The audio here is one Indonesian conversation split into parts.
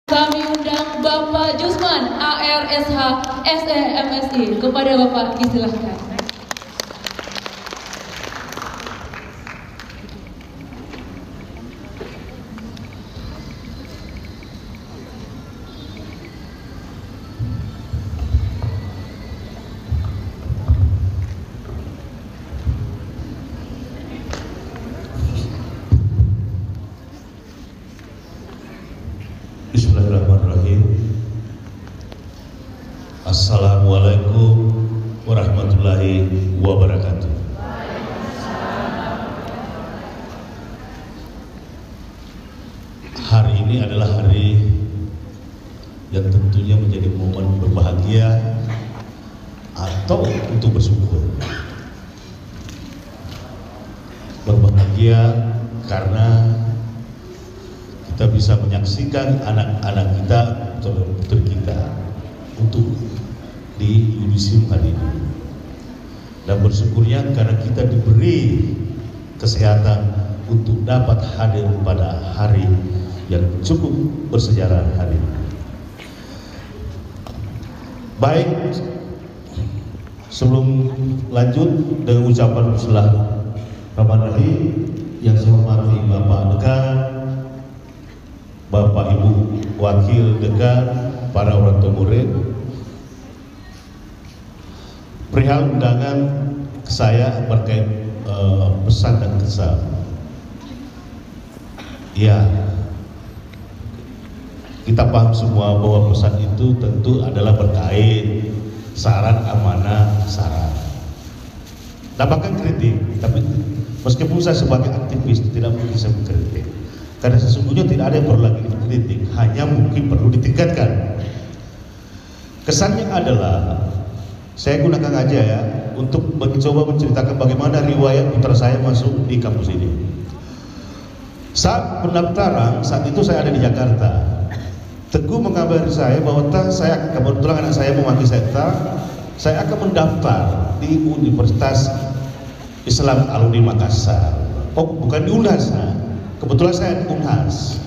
Kami undang Bapak Jusman ARSH SEMSI. Kepada Bapak disilahkan. Bismillahirrahmanirrahim. Assalamualaikum warahmatullahi wabarakatuh. Hari ini adalah hari yang tentunya menjadi momen berbahagia atau untuk bersyukur. Berbahagia karena kita bisa menyaksikan anak-anak kita, putri kita untuk di yudisium hari ini, dan bersyukurnya karena kita diberi kesehatan untuk dapat hadir pada hari yang cukup bersejarah hari ini. Baik, sebelum lanjut dengan ucapan Bismillahirrahmanirrahim, yang saya hormati Bapak Dekan, Bapak Ibu Wakil Dekan, para orang tua murid, perihal undangan saya berkait pesan dan kesan. Ya, kita paham semua bahwa pesan itu tentu adalah berkait syarat, amanah, syarat. Dapatkan kritik, tapi meskipun saya sebagai aktivis tidak mungkin saya mengkritik. Karena sesungguhnya tidak ada yang perlu lagi dikritik, hanya mungkin perlu ditingkatkan. Kesannya adalah, saya gunakan aja ya, untuk mencoba menceritakan bagaimana riwayat putra saya masuk di kampus ini. Saat pendaftaran, saat itu saya ada di Jakarta. Teguh mengabari saya bahwa saya, kebetulan anak saya mewakili saya akan mendaftar di Universitas Islam Alauddin Makassar. Oh, bukan di UNHAS. Kebetulan saya di UNHAS.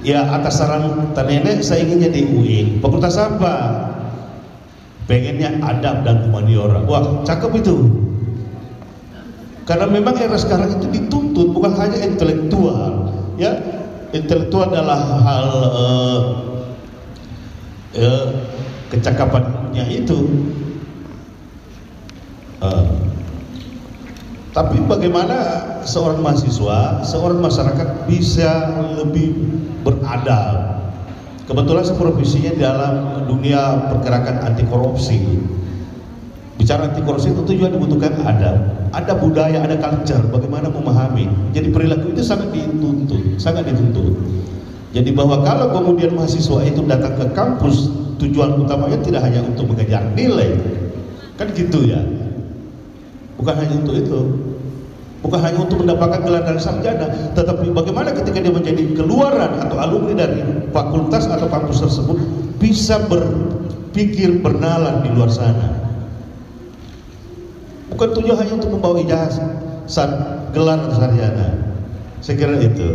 Ya, atas saran nenek saya inginnya di UIN. Fakultas apa? Pengennya adab dan humaniora. Wah, cakep itu. Karena memang era sekarang itu dituntut bukan hanya intelektual, ya. Intelektual adalah hal kecakapannya itu. Tapi bagaimana seorang mahasiswa, seorang masyarakat bisa lebih beradab. Kebetulan saya profesinya dalam dunia pergerakan anti korupsi. Bicara anti korupsi tentu juga dibutuhkan adab, ada budaya, ada culture, bagaimana memahami. Jadi perilaku itu sangat dituntut. Jadi bahwa kalau kemudian mahasiswa itu datang ke kampus, tujuan utamanya tidak hanya untuk mengejar nilai, kan gitu ya. Bukan hanya untuk itu, bukan hanya untuk mendapatkan gelar dan sarjana, tetapi bagaimana ketika dia menjadi keluaran atau alumni dari fakultas atau kampus tersebut bisa berpikir bernalar di luar sana. Bukan tujuan hanya untuk membawa ijazah, gelar dan sarjana. Saya kira itu.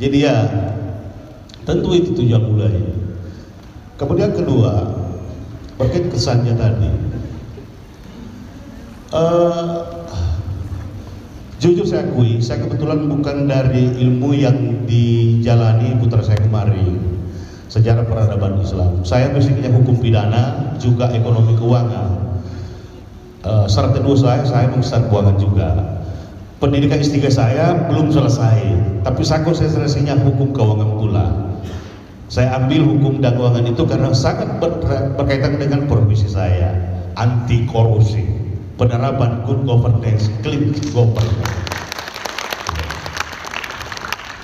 Jadi ya, tentu itu tujuan mulanya. Kemudian kedua, berkait kesannya tadi. Jujur saya akui, saya kebetulan bukan dari ilmu yang dijalani putra saya kemarin, sejarah peradaban Islam. Saya basicnya hukum pidana, juga ekonomi keuangan. Syarat kedua saya mengesahkan keuangan juga. Pendidikan S3 saya belum selesai, tapi saya konsentrasinya hukum keuangan pula. Saya ambil hukum dan keuangan itu karena sangat berkaitan dengan profesi saya, anti korupsi, penerapan good governance, clean governance.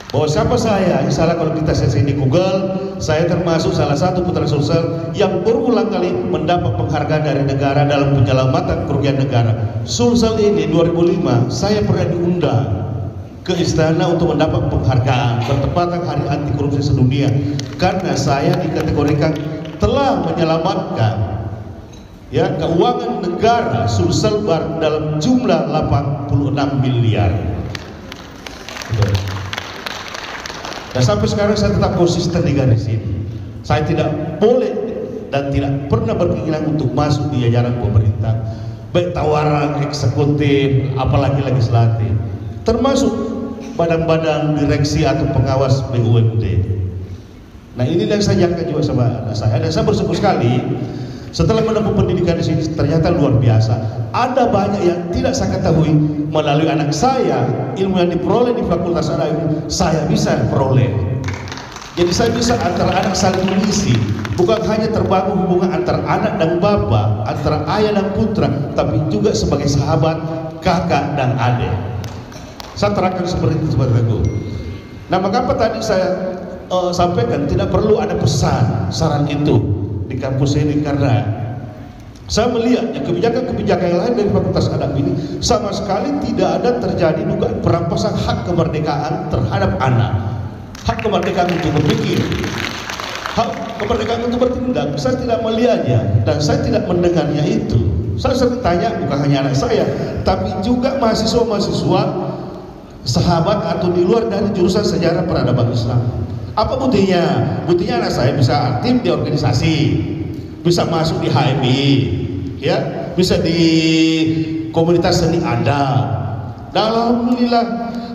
Bahwa siapa saya, insya Allah kalau kita search di Google, saya termasuk salah satu putra Sulsel yang berulang kali mendapat penghargaan dari negara dalam penyelamatan kerugian negara. Sulsel ini 2005 saya pernah diundang ke istana untuk mendapat penghargaan bertepatan Hari Anti Korupsi Sedunia karena saya dikategorikan telah menyelamatkan ya keuangan negara Sulsel dalam jumlah 86 miliar. Dan sampai sekarang saya tetap konsisten di garis ini. Saya tidak boleh dan tidak pernah berkeinginan untuk masuk di jajaran pemerintah, baik tawaran eksekutif apalagi legislatif, termasuk badan-badan direksi atau pengawas BUMD. Nah, ini yang saya jaga juga sama anak saya, dan saya bersyukur sekali setelah menempuh pendidikan di sini ternyata luar biasa. Ada banyak yang tidak saya ketahui melalui anak saya, ilmu yang diperoleh di Fakultas Adat ini saya bisa peroleh. Jadi saya bisa antara anak saling mengisi, bukan hanya terbangun hubungan antara anak dan bapak, antara ayah dan putra, tapi juga sebagai sahabat, kakak dan adik. Saya terangkan seperti itu saudaraku. Nah, mengapa tadi saya sampaikan tidak perlu ada pesan saran itu di kampus ini, karena saya melihat kebijakan-kebijakan yang lain dari Fakultas Adat ini sama sekali tidak ada terjadi dugaan perampasan hak kemerdekaan terhadap anak, hak kemerdekaan untuk berpikir, hak kemerdekaan untuk bertindak. Saya tidak melihatnya dan saya tidak mendengarnya itu. Saya sering tanya, bukan hanya anak saya, tapi juga mahasiswa-mahasiswa sahabat atau di luar dari jurusan sejarah peradaban Islam. Apa buktinya? Buktinya anak saya bisa aktif di organisasi, bisa masuk di HMI, ya, bisa di komunitas seni adat. Dan alhamdulillah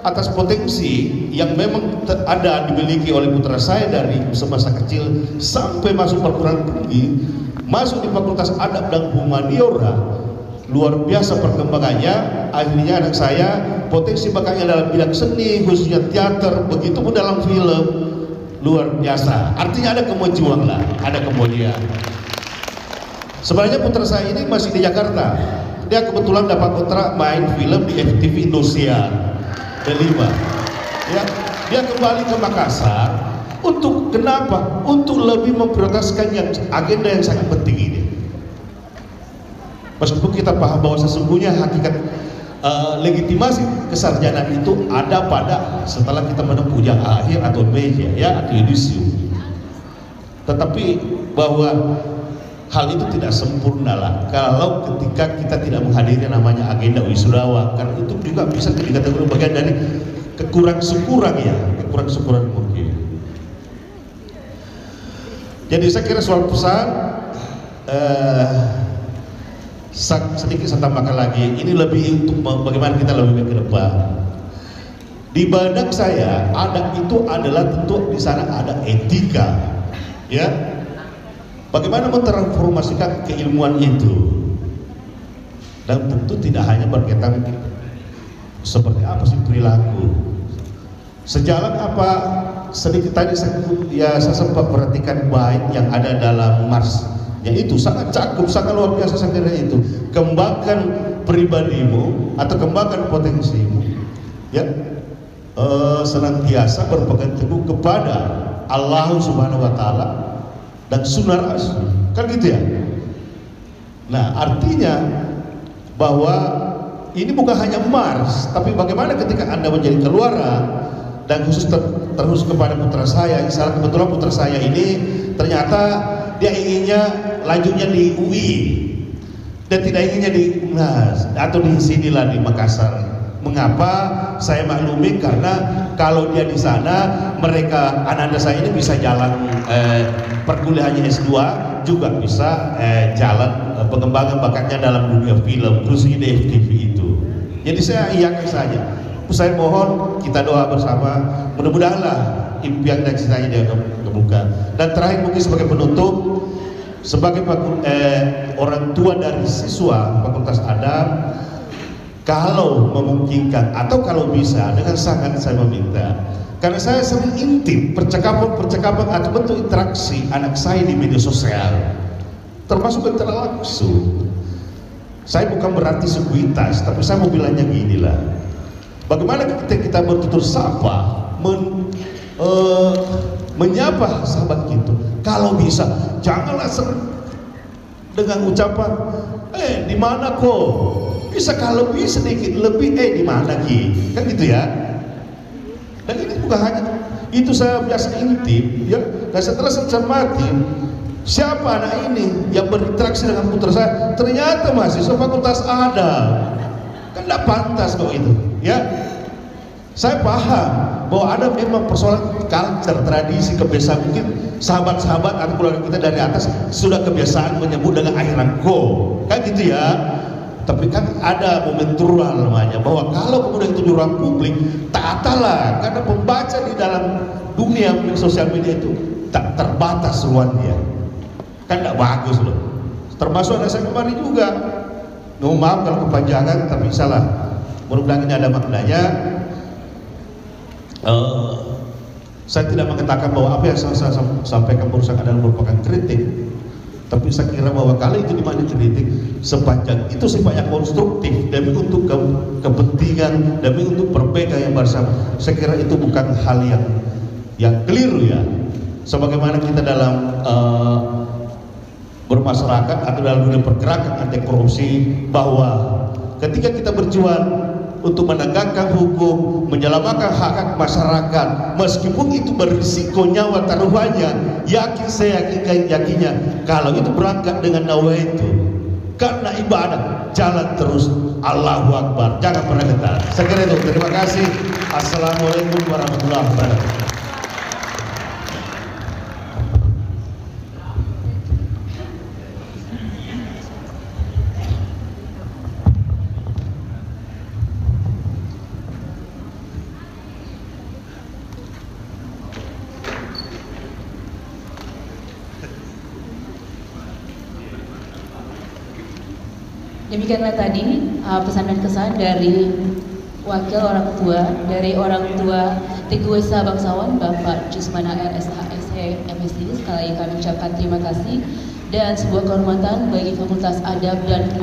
atas potensi yang memang ada dimiliki oleh putra saya dari semasa kecil sampai masuk perguruan tinggi, masuk di Fakultas Adab dan Humaniora, luar biasa perkembangannya. Akhirnya anak saya potensi bakatnya dalam bidang seni, khususnya teater, begitu pun dalam film, luar biasa. Artinya ada kemajuan lah, ada kemudian. Sebenarnya putra saya ini masih di Jakarta. Dia kebetulan dapat kontrak main film di FTV Indosiar D5. Ya, dia kembali ke Makassar untuk kenapa? Untuk lebih memprioritaskan yang agenda yang sangat penting ini. Meskipun kita paham bahwa sesungguhnya hakikat legitimasi kesarjanaan itu ada pada setelah kita menempuh ujian akhir atau meja, ya, atau yudisium. Tetapi bahwa hal itu tidak sempurna lah kalau ketika kita tidak menghadiri namanya agenda wisudawan, karena itu juga bisa dikategorikan bagian dari kekurang-syukuran, ya, kekurang-syukuran mungkin. Jadi saya kira soal pesan sedikit saya tambahkan lagi, ini lebih untuk bagaimana kita lebih ke depan. Di benak saya adat itu adalah tentu di sana ada etika, ya. Bagaimana mentransformasikan keilmuan itu, dan tentu tidak hanya berkaitan seperti apa sih perilaku. Sejalan apa sedikit tadi saya sempat perhatikan bait yang ada dalam Mars, yaitu sangat cakep, sangat luar biasa. Saya kira itu kembangkan pribadimu atau kembangkan potensimu, ya, senantiasa berpegang teguh kepada Allah Subhanahu wa Ta'ala dan sunnah Rasul, kan gitu ya. Nah, artinya bahwa ini bukan hanya Mars, tapi bagaimana ketika Anda menjadi keluarga, dan khusus terkhusus kepada putra saya. Misalnya kebetulan putra saya ini ternyata dia inginnya lanjutnya di UI dan tidak inginnya di UNAS atau di sinilah di Makassar. Mengapa? Saya maklumi karena kalau dia di sana, mereka anak-anak saya ini bisa jalan perkuliahannya S2, juga bisa jalan pengembangan bakatnya dalam dunia film, khususnya di FTV itu. Jadi saya iyakan saja. Saya mohon kita doa bersama, mudah-mudahanlah impian dan cita-citanya dia kebuka. Dan terakhir mungkin sebagai penutup, sebagai orang tua dari siswa Fakultas Adab, kalau memungkinkan atau kalau bisa, dengan sangat saya meminta, karena saya sering intip percakapan atau bentuk interaksi anak saya di media sosial, termasuk secara langsung. Saya bukan berarti sekuitas, tapi saya mau bilangnya gini lah. Bagaimana kita bertutur sapa, menyapa sahabat kita? Kalau bisa, janganlah sering dengan ucapan, di mana kok? Bisa kalau bisa sedikit lebih, di mana ki? Kan gitu ya. Dan ini bukan hanya itu, saya biasa intip, ya. Dan setelah saya cermati, siapa anak ini yang berinteraksi dengan putra saya? Ternyata mahasiswa Fakultas Adab. Kan tidak pantas kok itu, ya. Saya paham bahwa ada memang persoalan culture, tradisi, kebiasaan. Mungkin sahabat-sahabat atau keluarga kita dari atas sudah kebiasaan menyebut dengan akhiran ko, kan gitu ya. Tapi kan ada momen turun namanya, bahwa kalau kemudian itu di ruang publik, taatlah, karena pembaca di dalam dunia sosial media itu tak terbatas ruangnya, kan tidak bagus loh. Termasuk ada saya kemarin juga, maaf kalau kepanjangan tapi salah, mudah-mudahan ini ada maknanya. Saya tidak mengatakan bahwa apa yang saya sampaikan barusan adalah merupakan kritik, tapi saya kira bahwa kalau itu dimana kritik, sepanjang itu sifatnya konstruktif demi untuk kepentingan, demi untuk perbaikan yang bersama, saya kira itu bukan hal yang keliru ya. Sebagaimana kita dalam bermasyarakat atau dalam dunia pergerakan anti korupsi, bahwa ketika kita berjuang untuk menegakkan hukum, menyelamatkan hak-hak masyarakat, meskipun itu berisiko nyawa taruhannya, yakinnya kalau itu berangkat dengan nawaitu karena ibadah, jalan terus, Allahu Akbar, jangan pernah gentar. Saya kira itu. Terima kasih. Assalamualaikum warahmatullahi wabarakatuh. Demikianlah tadi pesan dan kesan dari wakil orang tua Teguh Esa Bangsawan, Bapak Jusman AR SH MSI. Sekali lagi kami ucapkan terima kasih dan sebuah kehormatan bagi Fakultas Adab dan